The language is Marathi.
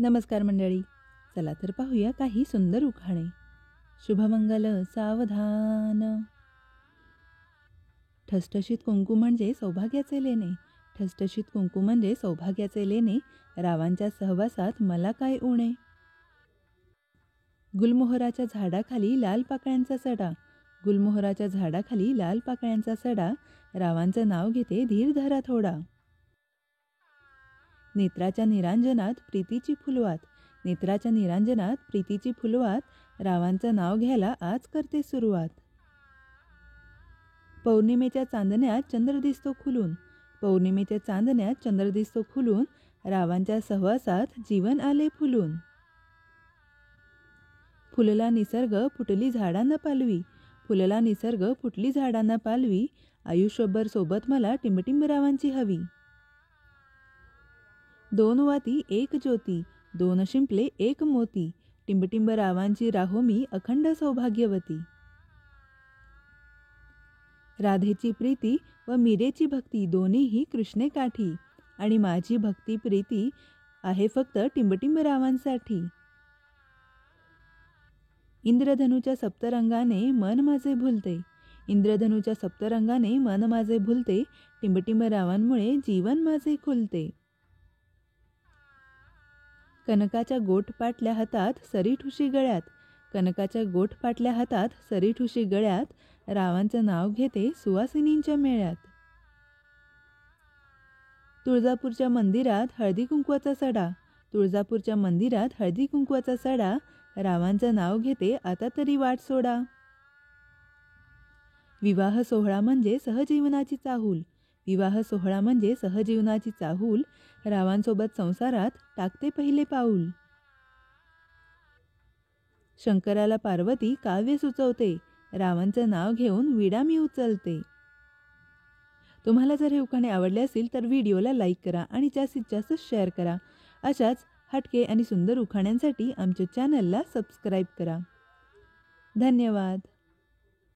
नमस्कार मंडळी. चला तर पाहूया काही सुंदर उखाणे. शुभमंगल सावधान. ठसठशीत कुंकू म्हणजे सौभाग्याचे लेणे. ठसठशीत कुंकू म्हणजे सौभाग्याचे लेणे. रावांच्या सहवासात मला काय उणे. गुलमोहराच्या झाडाखाली लाल पाकळ्यांचा सडा. गुलमोहराच्या झाडाखाली लाल पाकळ्यांचा सडा. रावांचं नाव घेते धीर धरा थोडा. नेत्राच्या निरांजनात प्रीतीची फुलवात. नेत्राच्या निरांजनात प्रीतीची फुलवात. रावांचं नाव घ्यायला आज करते सुरुवात. पौर्णिमेच्या चांदण्यात चंद्र दिसतो खुलून. पौर्णिमेच्या चांदण्यात चंद्र दिसतो खुलून. रावांच्या सहवासात जीवन आले फुलून. फुलला निसर्ग फुटली झाडांना पालवी. फुलला निसर्ग फुटली झाडांना पालवी. आयुष्यभर सोबत मला टिंबटिंब रावांची हवी. दोन वाती एक ज्योती. दोन शिंपले एक मोती. टिंबटिंब रावांची राहो मी अखंड सौभाग्यवती. राधेची प्रीती व मीरेची भक्ती दोन्हीही कृष्णे काठी. आणि माझी भक्ती प्रीती आहे फक्त टिंबटिंब रावांसाठी. इंद्रधनुच्या सप्तरंगाने मन माझे भुलते. इंद्रधनुच्या सप्तरंगाने मन माझे भुलते. टिंबटिंब रावांमुळे जीवन माझे खुलते. कनकाच्या गोट पाटल्या हातात सरी ठुशी गळ्यात. कनकाच्या गोट पाटल्या हातात सरी ठुशी गळ्यात. रावांचं नाव घेते सुवासिनींच्या मेळ्यात. तुळजापूरच्या मंदिरात हळदी कुंकवाचा सडा. तुळजापूरच्या मंदिरात हळदी कुंकवाचा सडा. रावांचं नाव घेते आता तरी वाट सोडा. विवाह सोहळा म्हणजे सहजीवनाची चाहूल. विवाह सोहळा म्हणजे सहजीवनाची चाहूल. रावांसोबत संसारात टाकते पहिले पाऊल. शंकराला पार्वती काव्य सुचवते. रावांचं नाव घेऊन विडा मी उचलते. तुम्हाला जर हे उखाणे आवडले असतील तर व्हिडिओला लाईक करा आणि जास्तीत जास्त शेअर करा. अशाच हटके आणि सुंदर उखाण्यांसाठी आमच्या चॅनलला सबस्क्राईब करा. धन्यवाद.